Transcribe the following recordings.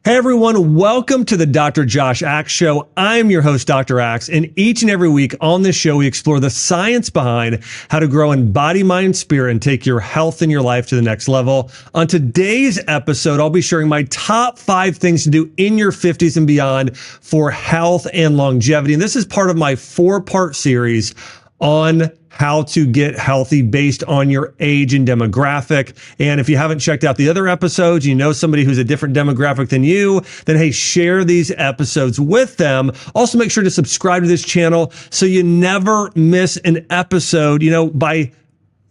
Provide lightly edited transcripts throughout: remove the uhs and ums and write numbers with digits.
Hey everyone, welcome to the Dr. Josh Axe Show. I'm your host, Dr. Axe, and each and every week on this show, we explore the science behind how to grow in body, mind, spirit, and take your health and your life to the next level. On today's episode, I'll be sharing my top 5 things to do in your 50s and beyond for health and longevity. And this is part of my 4-part series on how to get healthy based on your age and demographic. And if you haven't checked out the other episodes, you know somebody who's a different demographic than you, then hey, share these episodes with them. Also, make sure to subscribe to this channel so you never miss an episode, by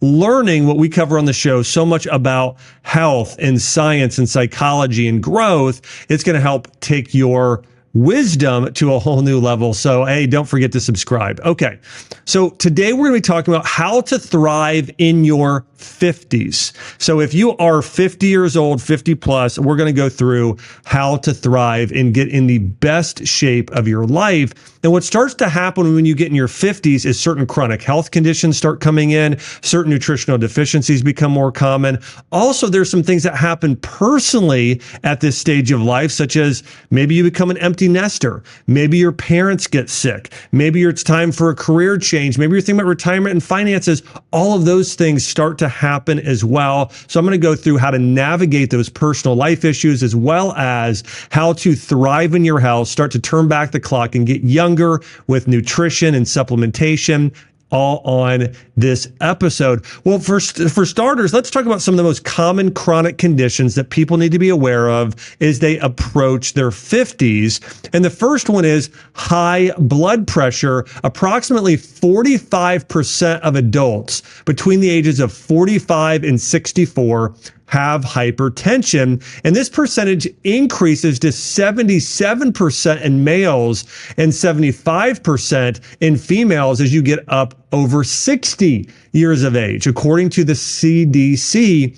learning what we cover on the show, so much about health and science and psychology and growth. It's going to help take your wisdom to a whole new level. So, hey, don't forget to subscribe. Okay. So today we're going to be talking about how to thrive in your 50s. So if you are 50 years old, 50 plus, we're going to go through how to thrive and get in the best shape of your life. And what starts to happen when you get in your 50s is certain chronic health conditions start coming in, certain nutritional deficiencies become more common. Also, there's some things that happen personally at this stage of life, such as maybe you become an empty nester. Maybe your parents get sick. Maybe it's time for a career change. Maybe you're thinking about retirement and finances. All of those things start to happen as well. So I'm going to go through how to navigate those personal life issues, as well as how to thrive in your health, start to turn back the clock and get younger with nutrition and supplementation, all on this episode. Well, for starters, let's talk about some of the most common chronic conditions that people need to be aware of as they approach their 50s. And the first one is high blood pressure. Approximately 45% of adults between the ages of 45 and 64 have hypertension, and this percentage increases to 77% in males and 75% in females as you get up over 60 years of age, according to the CDC.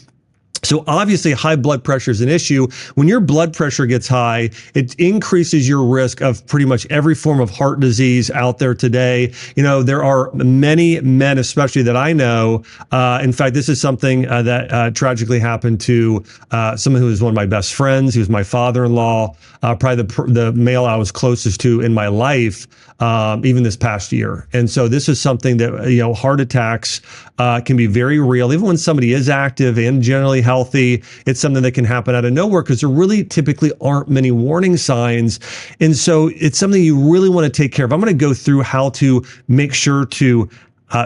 So obviously high blood pressure is an issue. When your blood pressure gets high, it increases your risk of pretty much every form of heart disease out there today. There are many men, especially that I know. In fact, this is something that tragically happened to someone who was one of my best friends. He was my father-in-law, probably the male I was closest to in my life, even this past year. And so this is something that, heart attacks can be very real. Even when somebody is active and generally healthy, it's something that can happen out of nowhere because there really typically aren't many warning signs. And so it's something you really want to take care of. I'm going to go through how to make sure to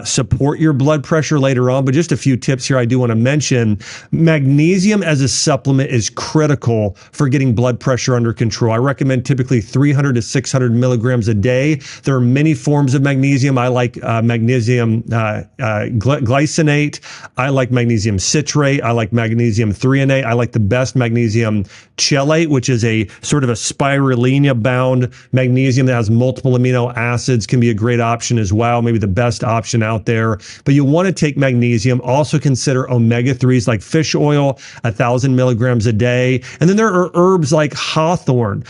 support your blood pressure later on, but just a few tips here I do want to mention. Magnesium as a supplement is critical for getting blood pressure under control. I recommend typically 300 to 600 milligrams a day. There are many forms of magnesium. I like magnesium glycinate. I like magnesium citrate. I like magnesium threonate. I like the best magnesium chelate, which is a sort of a spirulina-bound magnesium that has multiple amino acids, can be a great option as well, maybe the best option out there. But you want to take magnesium. Also consider omega-3s like fish oil, 1,000 milligrams a day. And then there are herbs like hawthorn,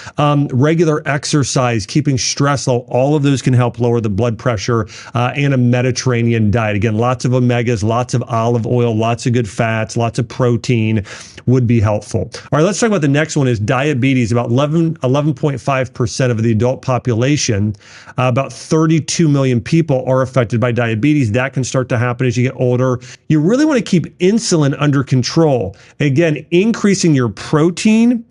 regular exercise, keeping stress low. All of those can help lower the blood pressure, and a Mediterranean diet. Again, lots of omegas, lots of olive oil, lots of good fats, lots of protein would be helpful. All right, let's talk about the next one is diabetes. About 11.5% of the adult population, about 32 million people are affected by diabetes. That can start to happen as you get older. You really want to keep insulin under control. Again, increasing your protein,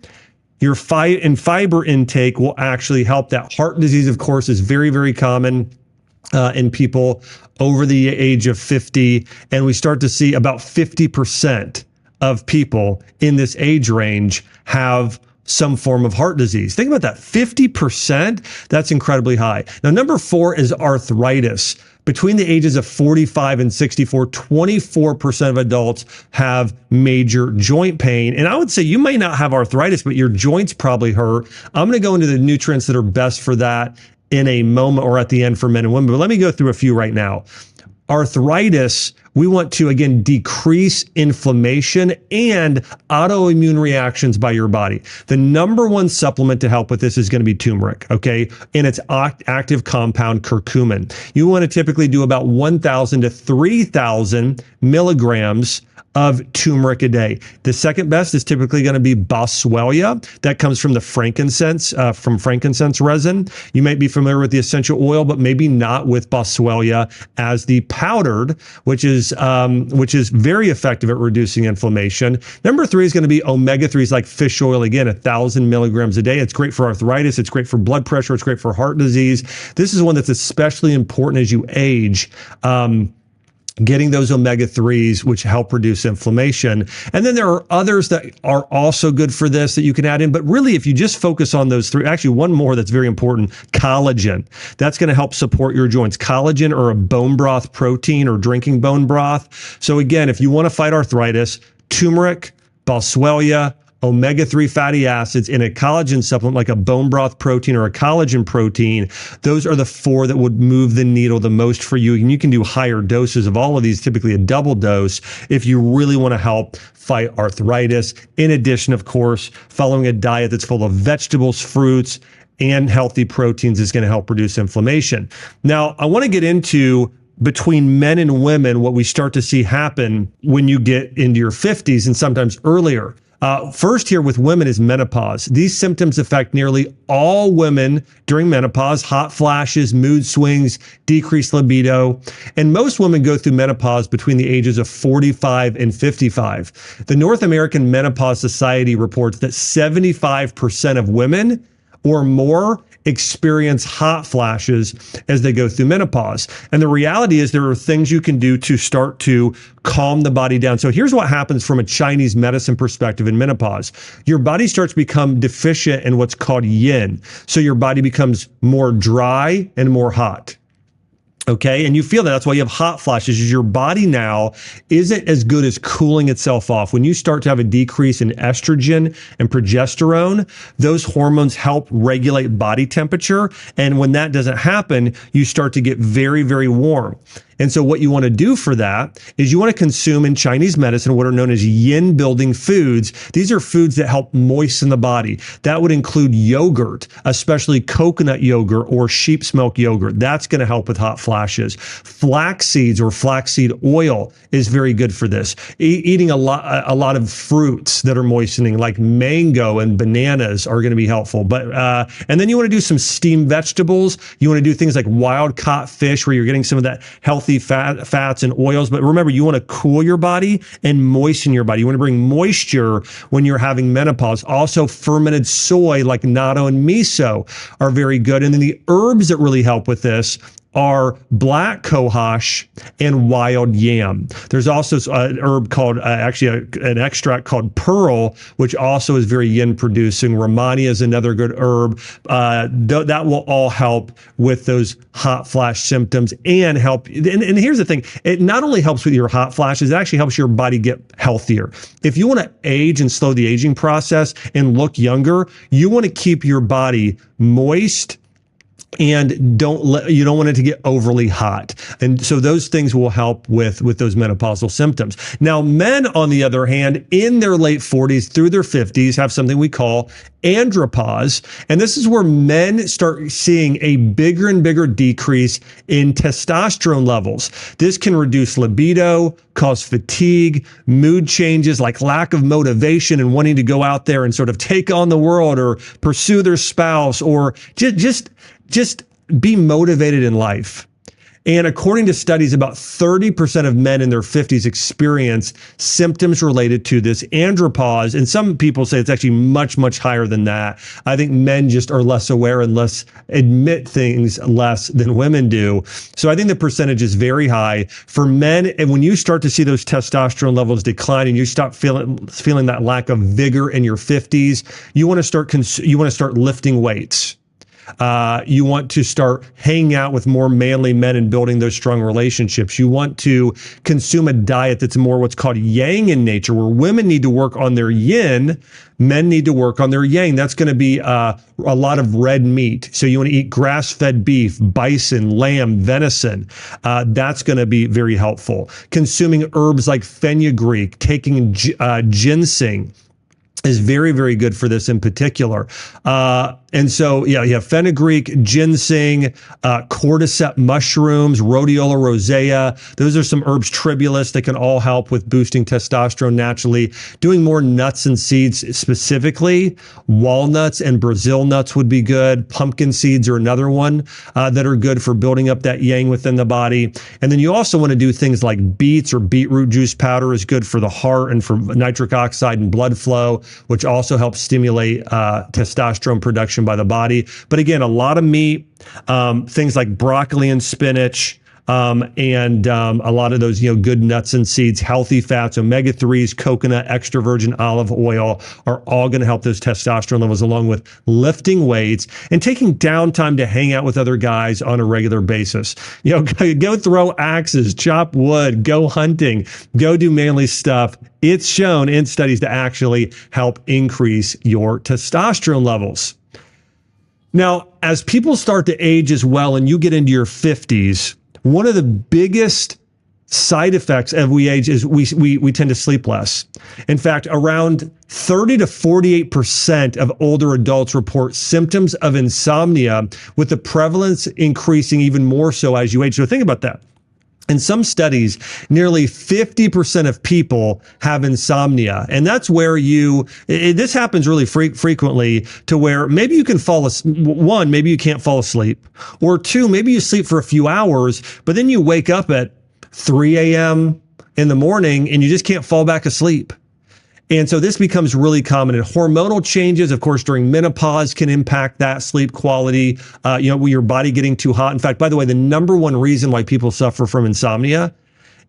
your fiber intake will actually help that. Heart disease, of course, is very, very common in people over the age of 50. And we start to see about 50% of people in this age range have some form of heart disease. Think about that, 50%, that's incredibly high. Now, number 4 is arthritis. Between the ages of 45 and 64, 24% of adults have major joint pain. And I would say you may not have arthritis, but your joints probably hurt. I'm going to go into the nutrients that are best for that in a moment or at the end for men and women, but let me go through a few right now. Arthritis, we want to, again, decrease inflammation and autoimmune reactions by your body. The number one supplement to help with this is going to be turmeric, okay? And its active compound, curcumin. You want to typically do about 1,000 to 3,000 milligrams of turmeric a day. The second best is typically going to be boswellia. That comes from the frankincense resin. You might be familiar with the essential oil, but maybe not with boswellia as the powdered, which is very effective at reducing inflammation. Number 3 is going to be omega-3s like fish oil. Again, 1,000 milligrams a day. It's great for arthritis. It's great for blood pressure. It's great for heart disease. This is one that's especially important as you age. Getting those omega-3s, which help reduce inflammation. And then there are others that are also good for this that you can add in. But really, if you just focus on those 3, actually one more that's very important, collagen. That's going to help support your joints. Collagen, or a bone broth protein, or drinking bone broth. So again, if you want to fight arthritis, turmeric, boswellia, omega-3 fatty acids in a collagen supplement like a bone broth protein or a collagen protein, those are the 4 that would move the needle the most for you. And you can do higher doses of all of these, typically a double dose, if you really want to help fight arthritis. In addition, of course, following a diet that's full of vegetables, fruits, and healthy proteins is going to help reduce inflammation. Now, I want to get into between men and women, what we start to see happen when you get into your 50s and sometimes earlier. First here with women is menopause. These symptoms affect nearly all women during menopause: hot flashes, mood swings, decreased libido. And most women go through menopause between the ages of 45 and 55. The North American Menopause Society reports that 75% of women or more experience hot flashes as they go through menopause. And the reality is there are things you can do to start to calm the body down. So here's what happens from a Chinese medicine perspective in menopause. Your body starts to become deficient in what's called yin. So your body becomes more dry and more hot. Okay. And you feel that. That's why you have hot flashes, is your body now isn't as good as cooling itself off. When you start to have a decrease in estrogen and progesterone, those hormones help regulate body temperature. And when that doesn't happen, you start to get very, very warm. And so what you want to do for that is you want to consume in Chinese medicine what are known as yin building foods. These are foods that help moisten the body. That would include yogurt, especially coconut yogurt or sheep's milk yogurt. That's going to help with hot flashes. Flax seeds or flaxseed oil is very good for this. Eating a lot of fruits that are moistening, like mango and bananas, are going to be helpful. But and then you want to do some steamed vegetables. You want to do things like wild caught fish, where you're getting some of that healthy fats and oils. But remember, you want to cool your body and moisten your body. You want to bring moisture when you're having menopause. Also, fermented soy like natto and miso are very good. And then the herbs that really help with this are black cohosh and wild yam. There's also an herb called, an extract called pearl, which also is very yin producing. Romania is another good herb. That will all help with those hot flash symptoms and help. And here's the thing. It not only helps with your hot flashes, it actually helps your body get healthier. If you want to age and slow the aging process and look younger, you want to keep your body moist, and you don't want it to get overly hot. And so those things will help with those menopausal symptoms. Now, men, on the other hand, in their late 40s through their 50s, have something we call andropause. And this is where men start seeing a bigger and bigger decrease in testosterone levels. This can reduce libido, cause fatigue, mood changes like lack of motivation and wanting to go out there and sort of take on the world or pursue their spouse, or just be motivated in life. And according to studies, about 30% of men in their 50s experience symptoms related to this andropause. And some people say it's actually much, much higher than that. I think men just are less aware and less admit things less than women do. So I think the percentage is very high for men. And when you start to see those testosterone levels decline and you stop feeling that lack of vigor in your 50s, you want to start lifting weights. You want to start hanging out with more manly men and building those strong relationships. You want to consume a diet that's more what's called yang in nature, where women need to work on their yin, men need to work on their yang. That's going to be a lot of red meat. So you want to eat grass-fed beef, bison, lamb, venison. That's going to be very helpful. Consuming herbs like fenugreek, taking ginseng. is very, very good for this in particular. And so, yeah, you have fenugreek, ginseng, cordyceps mushrooms, rhodiola rosea. Those are some herbs, tribulus, that can all help with boosting testosterone naturally. Doing more nuts and seeds specifically, walnuts and Brazil nuts would be good. Pumpkin seeds are another one that are good for building up that yang within the body. And then you also want to do things like beets or beetroot juice powder is good for the heart and for nitric oxide and blood flow, which also helps stimulate testosterone production by the body. But again, a lot of meat, things like broccoli and spinach, and a lot of those, good nuts and seeds, healthy fats, omega-3s, coconut, extra virgin olive oil are all going to help those testosterone levels, along with lifting weights and taking downtime to hang out with other guys on a regular basis. Go throw axes, chop wood, go hunting, go do manly stuff. It's shown in studies to actually help increase your testosterone levels. Now, as people start to age as well, and you get into your 50s, one of the biggest side effects as we age is we tend to sleep less. In fact, around 30 to 48% of older adults report symptoms of insomnia, with the prevalence increasing even more so as you age. So think about that. In some studies, nearly 50% of people have insomnia. And that's where this happens really frequently, to where maybe you can maybe you can't fall asleep, or two, maybe you sleep for a few hours, but then you wake up at 3 a.m. in the morning and you just can't fall back asleep. And so this becomes really common. And hormonal changes, of course, during menopause can impact that sleep quality, with your body getting too hot. In fact, by the way, the number one reason why people suffer from insomnia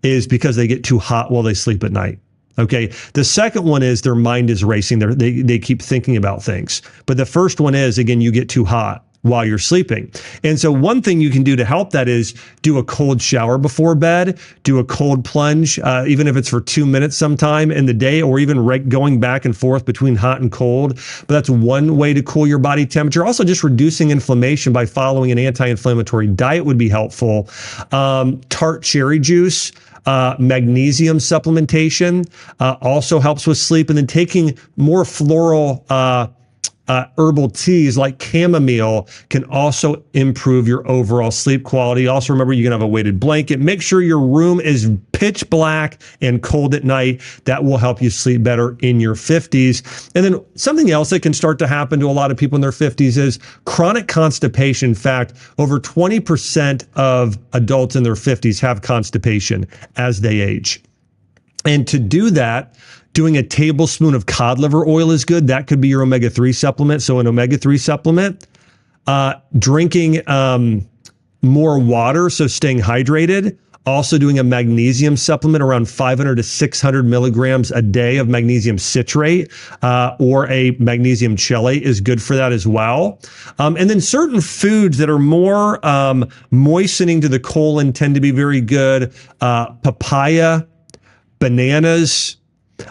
is because they get too hot while they sleep at night. Okay. The second one is their mind is racing. They keep thinking about things. But the first one is, again, you get too hot while you're sleeping. And so one thing you can do to help that is do a cold shower before bed, do a cold plunge, even if it's for 2 minutes sometime in the day, or even going back and forth between hot and cold. But that's one way to cool your body temperature. Also, just reducing inflammation by following an anti-inflammatory diet would be helpful. Tart cherry juice, magnesium supplementation also helps with sleep. And then taking more floral herbal teas like chamomile can also improve your overall sleep quality. Also, remember, you can have a weighted blanket. Make sure your room is pitch black and cold at night. That will help you sleep better in your 50s. And then something else that can start to happen to a lot of people in their 50s is chronic constipation. In fact, over 20% of adults in their 50s have constipation as they age. And to do that, doing a tablespoon of cod liver oil is good. That could be your omega-3 supplement. So an omega-3 supplement, drinking more water, so staying hydrated. Also doing a magnesium supplement, around 500 to 600 milligrams a day of magnesium citrate, or a magnesium chelate is good for that as well. And then certain foods that are more moistening to the colon tend to be very good. Papaya, bananas,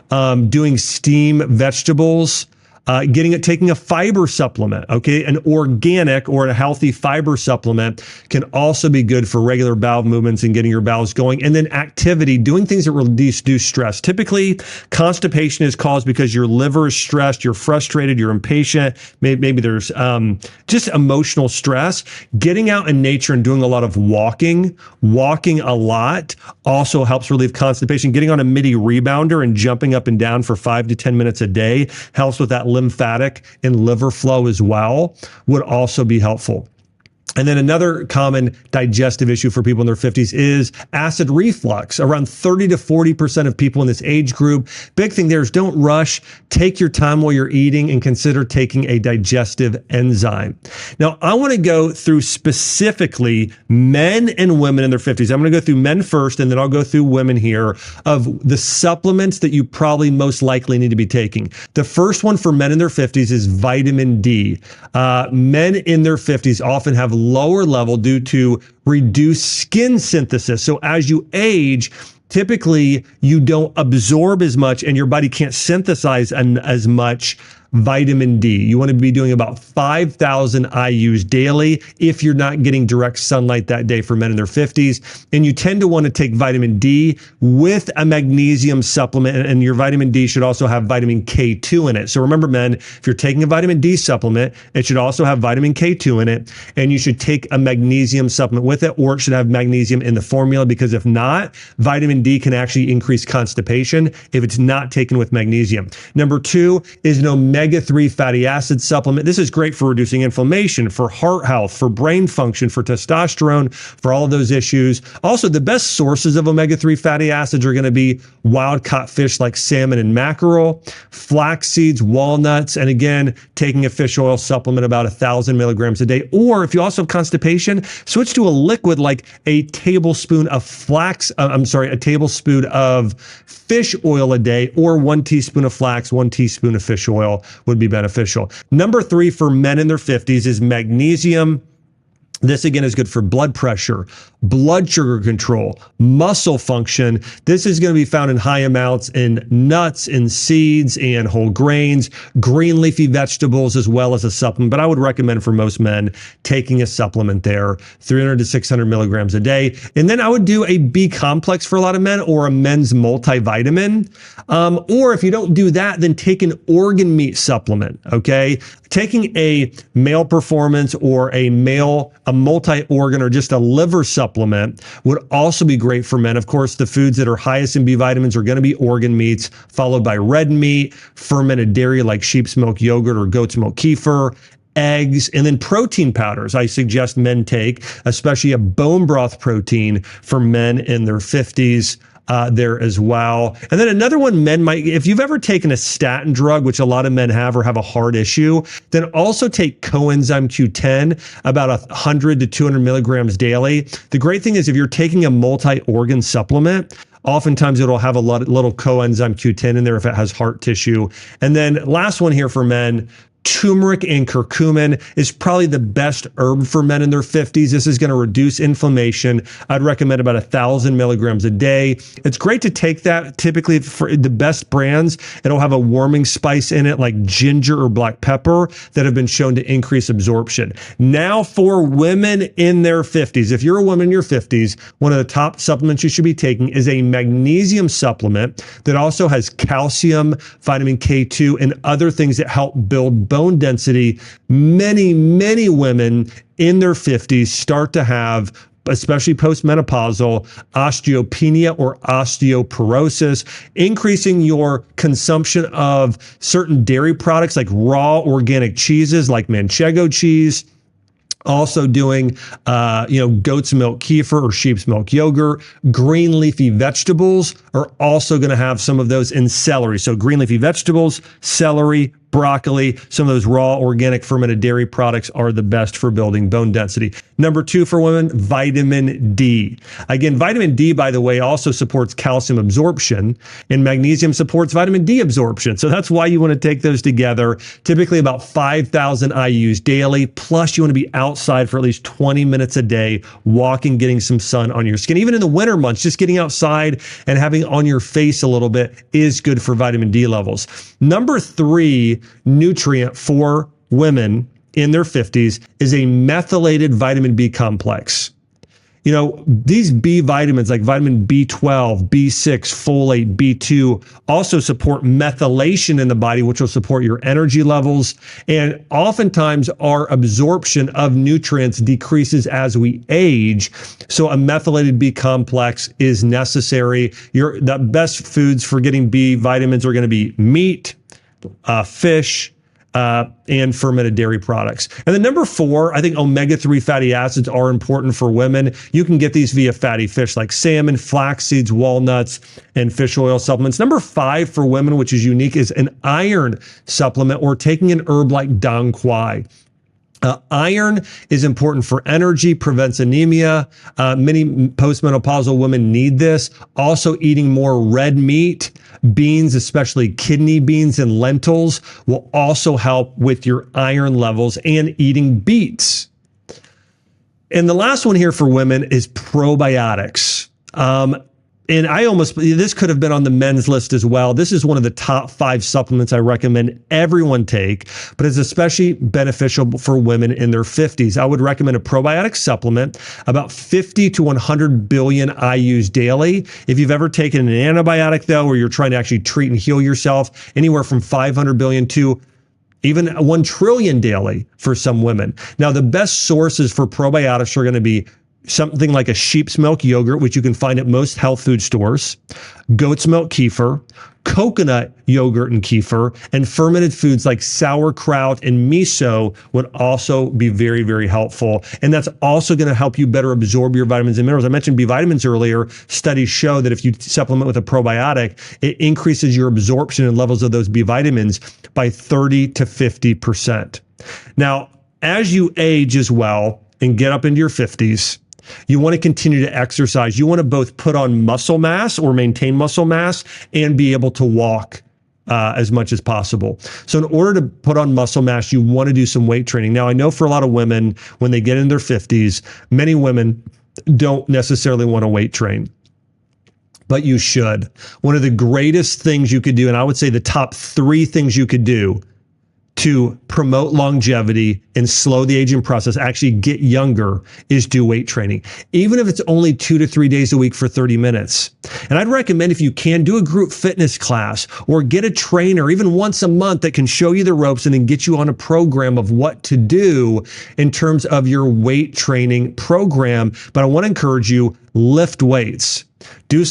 doing steam vegetables, taking a fiber supplement, okay? An organic or a healthy fiber supplement can also be good for regular bowel movements and getting your bowels going. And then activity, doing things that reduce stress. Typically, constipation is caused because your liver is stressed, you're frustrated, you're impatient, maybe there's just emotional stress. Getting out in nature and doing a lot of walking a lot also helps relieve constipation. Getting on a midi rebounder and jumping up and down for 5 to 10 minutes a day helps with that lymphatic and liver flow as well, would also be helpful. And then another common digestive issue for people in their 50s is acid reflux. Around 30 to 40% of people in this age group. Big thing there is don't rush. Take your time while you're eating and consider taking a digestive enzyme. Now, I want to go through specifically men and women in their 50s. I'm going to go through men first, and then I'll go through women here, of the supplements that you probably most likely need to be taking. The first one for men in their 50s is vitamin D. Men in their 50s often have lower level due to reduced skin synthesis. So as you age, typically you don't absorb as much and your body can't synthesize as much vitamin D. You want to be doing about 5,000 IUs daily if you're not getting direct sunlight that day for men in their 50s. And you tend to want to take vitamin D with a magnesium supplement, and your vitamin D should also have vitamin K2 in it. So remember, men, if you're taking a vitamin D supplement, it should also have vitamin K2 in it, and you should take a magnesium supplement with it, or it should have magnesium in the formula, because if not, vitamin D can actually increase constipation if it's not taken with magnesium. Number 2 is an omega-3 fatty acid supplement. This is great for reducing inflammation, for heart health, for brain function, for testosterone, for all of those issues. Also, the best sources of omega-3 fatty acids are going to be wild-caught fish like salmon and mackerel, flax seeds, walnuts, and again, taking a fish oil supplement about 1,000 milligrams a day. Or if you also have constipation, switch to a liquid like a tablespoon of a tablespoon of fish oil a day, or 1 teaspoon of flax, 1 teaspoon of fish oil would be beneficial. Number 3 for men in their 50s is magnesium. This again is good for blood pressure, blood sugar control, muscle function. This is going to be found in high amounts in nuts and seeds and whole grains, green leafy vegetables, as well as a supplement. But I would recommend for most men taking a supplement there, 300 to 600 milligrams a day. And then I would do a B complex for a lot of men, or a men's multivitamin. Or if you don't do that, then take an organ meat supplement. Okay. Taking a male performance or a multi-organ or just a liver supplement would also be great for men. Of course, the foods that are highest in B vitamins are going to be organ meats, followed by red meat, fermented dairy like sheep's milk yogurt or goat's milk kefir, eggs, and then protein powders. I suggest men take, especially a bone broth protein for men in their 50s. There as well. And then another one men might, if you've ever taken a statin drug, which a lot of men have or have a heart issue, then also take coenzyme Q10, about 100 to 200 milligrams daily. The great thing is if you're taking a multi-organ supplement, oftentimes it'll have a little coenzyme Q10 in there if it has heart tissue. And then last one here for men, turmeric and curcumin is probably the best herb for men in their 50s. This is going to reduce inflammation. I'd recommend about 1,000 milligrams a day. It's great to take that. Typically for the best brands, it'll have a warming spice in it like ginger or black pepper that have been shown to increase absorption. Now for women in their 50s, if you're a woman in your 50s, one of the top supplements you should be taking is a magnesium supplement that also has calcium, vitamin K2, and other things that help build bone density. Many women in their 50s start to have, especially postmenopausal, osteopenia or osteoporosis, increasing your consumption of certain dairy products like raw organic cheeses like Manchego cheese. Also doing, goat's milk kefir or sheep's milk yogurt. Green leafy vegetables are also going to have some of those in celery. So green leafy vegetables, celery, broccoli, some of those raw organic fermented dairy products are the best for building bone density. Number 2 for women, vitamin D. Again, vitamin D, by the way, also supports calcium absorption, and magnesium supports vitamin D absorption. So that's why you want to take those together, typically about 5,000 IUs daily. Plus you want to be outside for at least 20 minutes a day, walking, getting some sun on your skin. Even in the winter months, just getting outside and having on your face a little bit is good for vitamin D levels. Number 3 nutrient for women in their 50s is a methylated vitamin B complex. You know, these B vitamins like vitamin B12, B6, folate, B2 also support methylation in the body, which will support your energy levels. And oftentimes our absorption of nutrients decreases as we age. So a methylated B complex is necessary. The best foods for getting B vitamins are going to be meat, fish, and fermented dairy products. And then number 4, I think omega-3 fatty acids are important for women. You can get these via fatty fish like salmon, flax seeds, walnuts, and fish oil supplements. Number 5 for women, which is unique, is an iron supplement or taking an herb like dong quai. Iron is important for energy, prevents anemia. Many postmenopausal women need this. Also, eating more red meat, beans, especially kidney beans and lentils, will also help with your iron levels, and eating beets. And the last one here for women is probiotics. And this could have been on the men's list as well. This is one of the top 5 supplements I recommend everyone take, but it's especially beneficial for women in their 50s. I would recommend a probiotic supplement, about 50 to 100 billion IUs daily. If you've ever taken an antibiotic though, or you're trying to actually treat and heal yourself, anywhere from 500 billion to even 1 trillion daily for some women. Now, the best sources for probiotics are going to be something like a sheep's milk yogurt, which you can find at most health food stores, goat's milk kefir, coconut yogurt and kefir, and fermented foods like sauerkraut and miso would also be very, very helpful. And that's also going to help you better absorb your vitamins and minerals. I mentioned B vitamins earlier. Studies show that if you supplement with a probiotic, it increases your absorption and levels of those B vitamins by 30 to 50%. Now, as you age as well and get up into your 50s, you want to continue to exercise. You want to both put on muscle mass or maintain muscle mass and be able to walk as much as possible. So in order to put on muscle mass, you want to do some weight training. Now, I know for a lot of women, when they get in their 50s, many women don't necessarily want to weight train, but you should. One of the greatest things you could do, and I would say the top 3 things you could do to promote longevity and slow the aging process, actually get younger, is do weight training. Even if it's only 2 to 3 days a week for 30 minutes. And I'd recommend, if you can, do a group fitness class or get a trainer even once a month that can show you the ropes and then get you on a program of what to do in terms of your weight training program. But I want to encourage you, lift weights. Do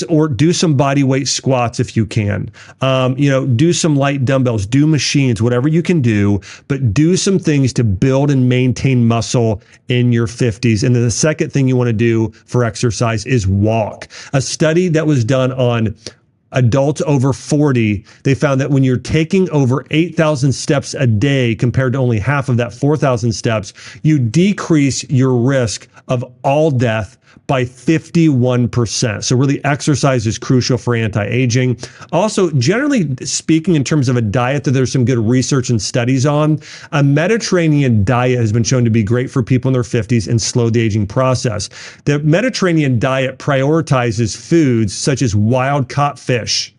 some body weight squats if you can. Do some light dumbbells, do machines, whatever you can do, but do some things to build and maintain muscle in your 50s. And then the second thing you want to do for exercise is walk. A study that was done on adults over 40, they found that when you're taking over 8,000 steps a day compared to only half of that, 4,000 steps, you decrease your risk of all death by 51%. So really, exercise is crucial for anti-aging. Also, generally speaking, in terms of a diet that there's some good research and studies on, a Mediterranean diet has been shown to be great for people in their 50s and slow the aging process. The Mediterranean diet prioritizes foods such as wild-caught fish.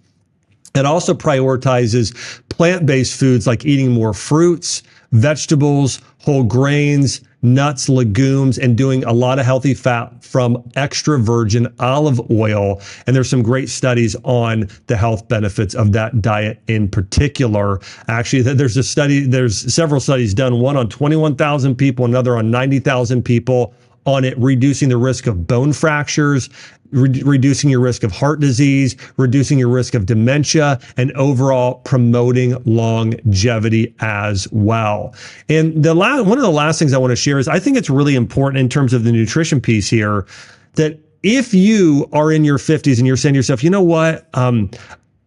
It also prioritizes plant-based foods like eating more fruits, vegetables, whole grains, nuts, legumes, and doing a lot of healthy fat from extra virgin olive oil. And there's some great studies on the health benefits of that diet in particular. Actually, there's several studies done, one on 21,000 people, another on 90,000 people, on it reducing the risk of bone fractures, reducing your risk of heart disease, reducing your risk of dementia, and overall promoting longevity as well. And one of the last things I want to share is, I think it's really important in terms of the nutrition piece here, that if you are in your 50s and you're saying to yourself, you know what,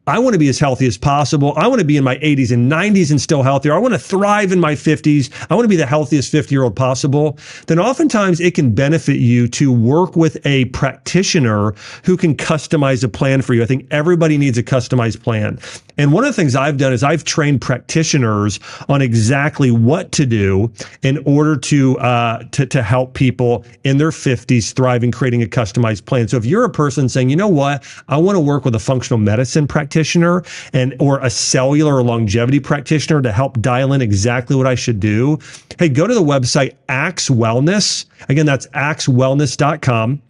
I want to be as healthy as possible. I want to be in my 80s and 90s and still healthier. I want to thrive in my 50s. I want to be the healthiest 50-year-old possible. Then oftentimes it can benefit you to work with a practitioner who can customize a plan for you. I think everybody needs a customized plan. And one of the things I've done is I've trained practitioners on exactly what to do in order to help people in their 50s thrive in creating a customized plan. So if you're a person saying, you know what, I want to work with a functional medicine practitioner or a cellular or longevity practitioner to help dial in exactly what I should do, hey, go to the website Axe Wellness. Again, that's axewellness.com.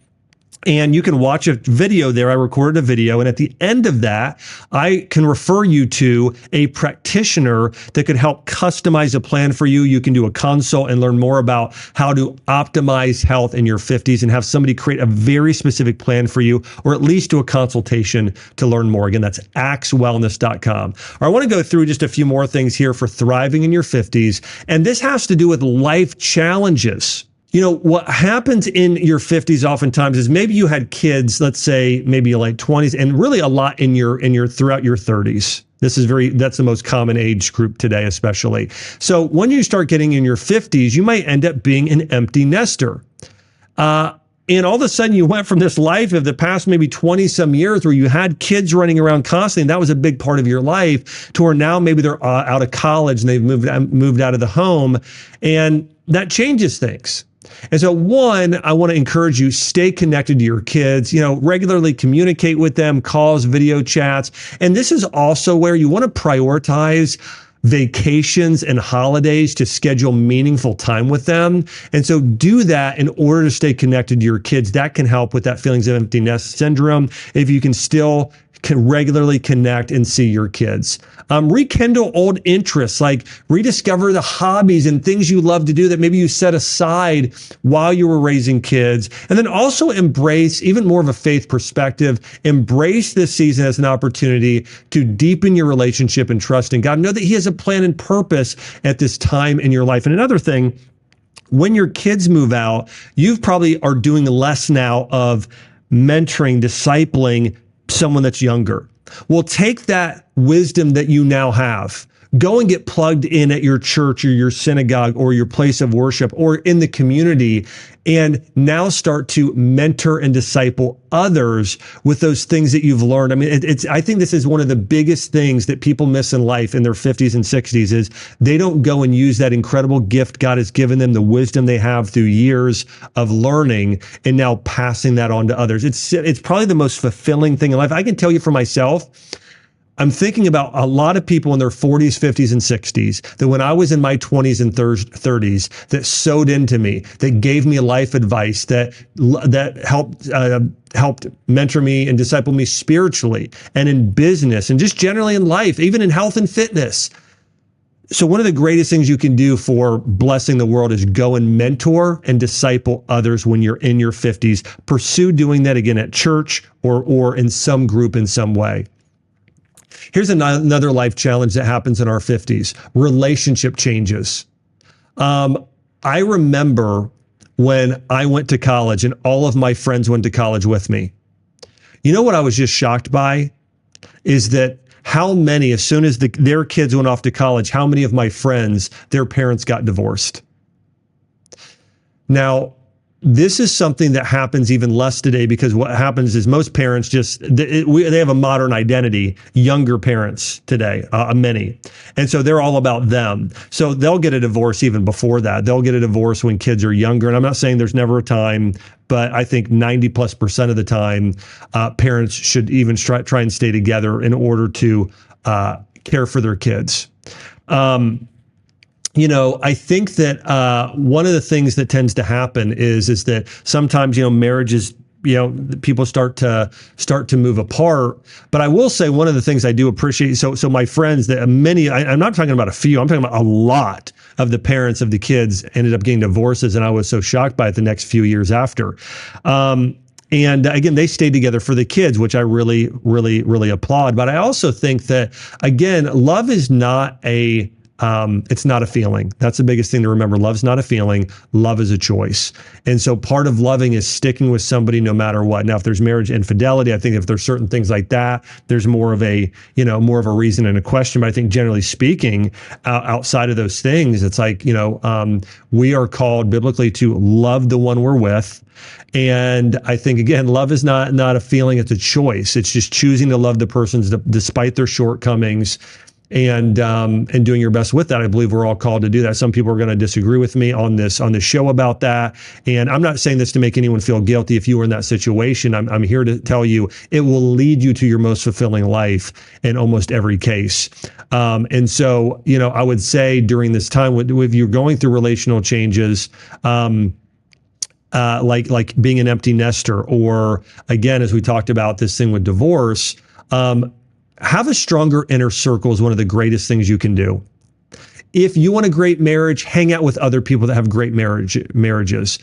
And you can watch a video there. I recorded a video. And at the end of that, I can refer you to a practitioner that could help customize a plan for you. You can do a consult and learn more about how to optimize health in your 50s and have somebody create a very specific plan for you, or at least do a consultation to learn more. Again, that's axewellness.com. I want to go through just a few more things here for thriving in your 50s. And this has to do with life challenges. You know, what happens in your 50s oftentimes is maybe you had kids, let's say maybe like 20s, and really a lot in your throughout your 30s. That's the most common age group today, especially. So when you start getting in your 50s, you might end up being an empty nester. And all of a sudden you went from this life of the past maybe 20 some years where you had kids running around constantly, and that was a big part of your life, to where now maybe they're out of college and they've moved out of the home, and that changes things. And so one, I want to encourage you, stay connected to your kids, regularly communicate with them, calls, video chats. And this is also where you want to prioritize vacations and holidays to schedule meaningful time with them. And so do that in order to stay connected to your kids. That can help with that feelings of empty nest syndrome if you can still regularly connect and see your kids. Rekindle old interests, like rediscover the hobbies and things you love to do that maybe you set aside while you were raising kids. And then also embrace, even more of a faith perspective, embrace this season as an opportunity to deepen your relationship and trust in God. Know that He has a plan and purpose at this time in your life. And another thing, when your kids move out, you probably are doing less now of mentoring, discipling someone that's younger. Well, take that wisdom that you now have. Go and get plugged in at your church or your synagogue or your place of worship or in the community, and now start to mentor and disciple others with those things that you've learned. I mean, I think this is one of the biggest things that people miss in life in their 50s and 60s is they don't go and use that incredible gift God has given them, the wisdom they have through years of learning, and now passing that on to others. It's probably the most fulfilling thing in life. I can tell you for myself, I'm thinking about a lot of people in their 40s, 50s, and 60s that when I was in my 20s and 30s that sewed into me, that gave me life advice, that helped mentor me and disciple me spiritually and in business and just generally in life, even in health and fitness. So one of the greatest things you can do for blessing the world is go and mentor and disciple others when you're in your 50s. Pursue doing that again at church or in some group in some way. Here's another life challenge that happens in our 50s, relationship changes. I remember when I went to college and all of my friends went to college with me. You know what I was just shocked by is that how many, as soon as their kids went off to college, how many of my friends, their parents got divorced. Now, this is something that happens even less today because what happens is most parents they have a modern identity, younger parents today, many. And so they're all about them. So they'll get a divorce even before that. They'll get a divorce when kids are younger. And I'm not saying there's never a time, but I think 90+% of the time, parents should even try and stay together in order to care for their kids. I think that one of the things that tends to happen is that sometimes, marriages, people start to move apart. But I will say one of the things I do appreciate. So my friends, that many, I'm not talking about a few, I'm talking about a lot of the parents of the kids ended up getting divorces, and I was so shocked by it the next few years after. And again, they stayed together for the kids, which I really, really, really applaud. But I also think that, again, love is not it's not a feeling. That's the biggest thing to remember. Love's not a feeling. Love is a choice. And so part of loving is sticking with somebody no matter what. Now, if there's marriage infidelity, I think if there's certain things like that, there's more of a reason and a question. But I think generally speaking, outside of those things, it's like, we are called biblically to love the one we're with. And I think, again, love is not a feeling. It's a choice. It's just choosing to love the person despite their shortcomings. And doing your best with that. I believe we're all called to do that. Some people are going to disagree with me on this show about that. And I'm not saying this to make anyone feel guilty if you were in that situation. I'm here to tell you it will lead you to your most fulfilling life in almost every case. And so, I would say during this time, if you're going through relational changes, like being an empty nester, or again, as we talked about this thing with divorce, have a stronger inner circle is one of the greatest things you can do. If you want a great marriage, hang out with other people that have great marriages.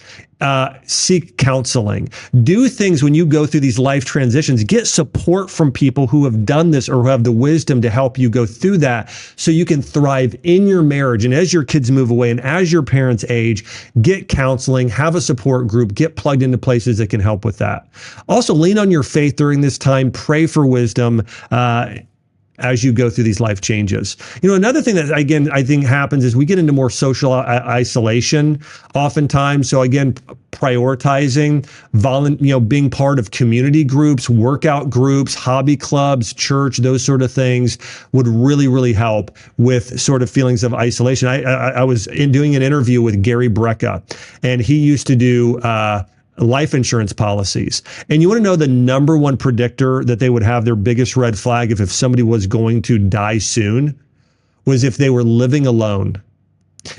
Seek counseling. Do things when you go through these life transitions. Get support from people who have done this or who have the wisdom to help you go through that so you can thrive in your marriage. And as your kids move away and as your parents age, get counseling, have a support group, get plugged into places that can help with that. Also, lean on your faith during this time. Pray for wisdom. as you go through these life changes. Another thing that, again, I think happens is we get into more social isolation oftentimes. So again, prioritizing, being part of community groups, workout groups, hobby clubs, church, those sort of things would really, really help with sort of feelings of isolation. I was doing an interview with Gary Brecka, and he used to do life insurance policies. And you want to know the number one predictor that they would have their biggest red flag if somebody was going to die soon was if they were living alone.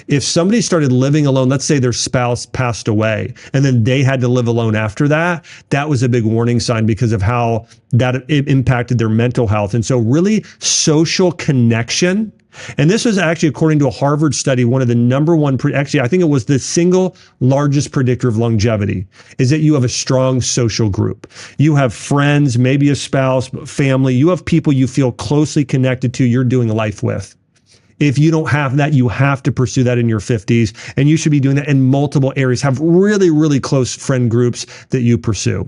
If somebody started living alone, let's say their spouse passed away, and then they had to live alone after that, that was a big warning sign because of how that it impacted their mental health. And so really social connection. And this was actually, according to a Harvard study, one of the number one, actually, I think it was the single largest predictor of longevity, is that you have a strong social group. You have friends, maybe a spouse, family. You have people you feel closely connected to, you're doing life with. If you don't have that, you have to pursue that in your 50s, and you should be doing that in multiple areas. Have really, really close friend groups that you pursue.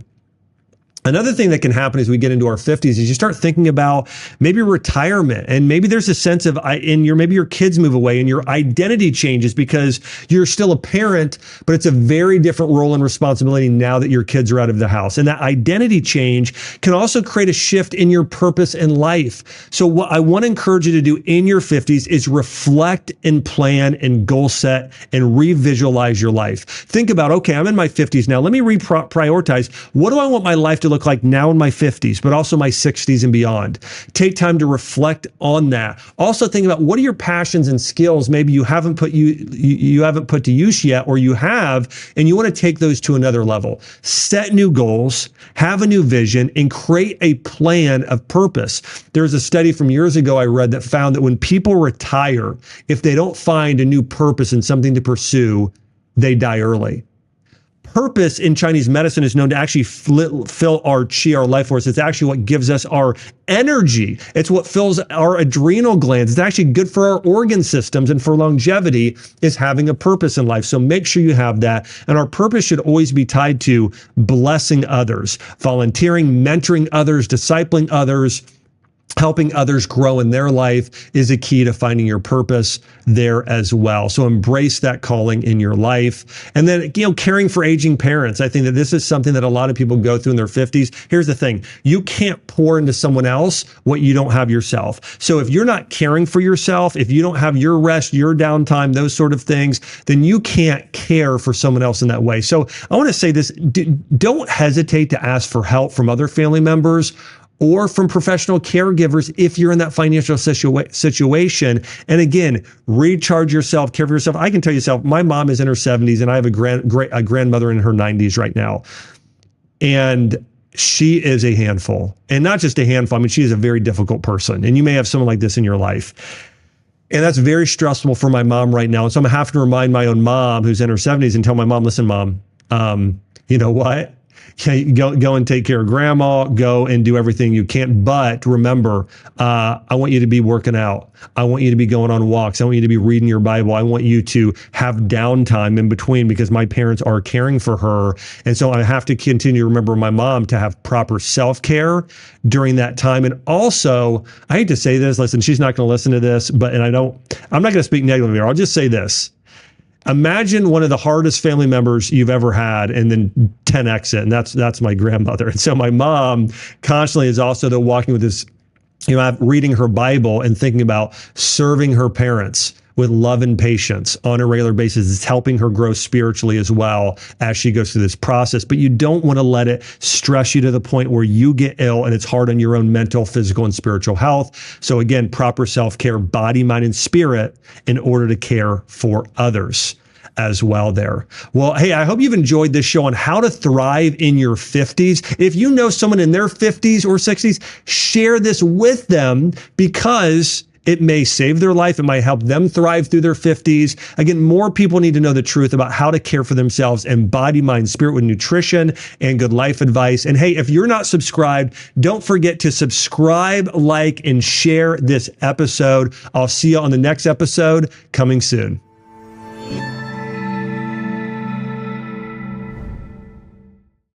Another thing that can happen as we get into our 50s is you start thinking about maybe retirement, and maybe there's a sense of maybe your kids move away and your identity changes because you're still a parent, but it's a very different role and responsibility now that your kids are out of the house. And that identity change can also create a shift in your purpose in life. So what I want to encourage you to do in your 50s is reflect and plan and goal set and revisualize your life. Think about, okay, I'm in my 50s now. Let me prioritize. What do I want my life to look like now in my 50s, but also my 60s and beyond? Take time to reflect on that. Also think about, what are your passions and skills maybe you haven't put to use yet, or you have, and you want to take those to another level. Set new goals, have a new vision, and create a plan of purpose. There's a study from years ago I read that found that when people retire, if they don't find a new purpose and something to pursue, they die early. Purpose in Chinese medicine is known to actually fill our qi, our life force. It's actually what gives us our energy. It's what fills our adrenal glands. It's actually good for our organ systems, and for longevity is having a purpose in life. So make sure you have that. And our purpose should always be tied to blessing others, volunteering, mentoring others, discipling others. Helping others grow in their life is a key to finding your purpose there as well. So embrace that calling in your life. And then, caring for aging parents. I think that this is something that a lot of people go through in their 50s. Here's the thing. You can't pour into someone else what you don't have yourself. So if you're not caring for yourself, if you don't have your rest, your downtime, those sort of things, then you can't care for someone else in that way. So I want to say this, don't hesitate to ask for help from other family members or from professional caregivers if you're in that financial situation. And again, recharge yourself, care for yourself. I can tell you, my mom is in her 70s, and I have a grandmother in her 90s right now. And she is a handful. And not just a handful, I mean, she is a very difficult person. And you may have someone like this in your life. And that's very stressful for my mom right now. And so I'm going to have to remind my own mom, who's in her 70s, and tell my mom, listen, Mom, you know what? Go and take care of grandma, go and do everything you can. But remember, I want you to be working out. I want you to be going on walks. I want you to be reading your Bible. I want you to have downtime in between, because my parents are caring for her. And so I have to continue to remember my mom to have proper self-care during that time. And also, I hate to say this, listen, she's not going to listen to this, I'm not going to speak negatively here. I'll just say this. Imagine one of the hardest family members you've ever had, and then 10x it. And that's my grandmother. And so my mom constantly is also walking with this, reading her Bible and thinking about serving her parents with love and patience on a regular basis. It's helping her grow spiritually as well as she goes through this process. But you don't want to let it stress you to the point where you get ill and it's hard on your own mental, physical, and spiritual health. So again, proper self-care, body, mind, and spirit, in order to care for others as well there. Well, hey, I hope you've enjoyed this show on how to thrive in your 50s. If you know someone in their 50s or 60s, share this with them, because it may save their life. It might help them thrive through their 50s. Again, more people need to know the truth about how to care for themselves and body, mind, spirit with nutrition and good life advice. And hey, if you're not subscribed, don't forget to subscribe, like, and share this episode. I'll see you on the next episode coming soon.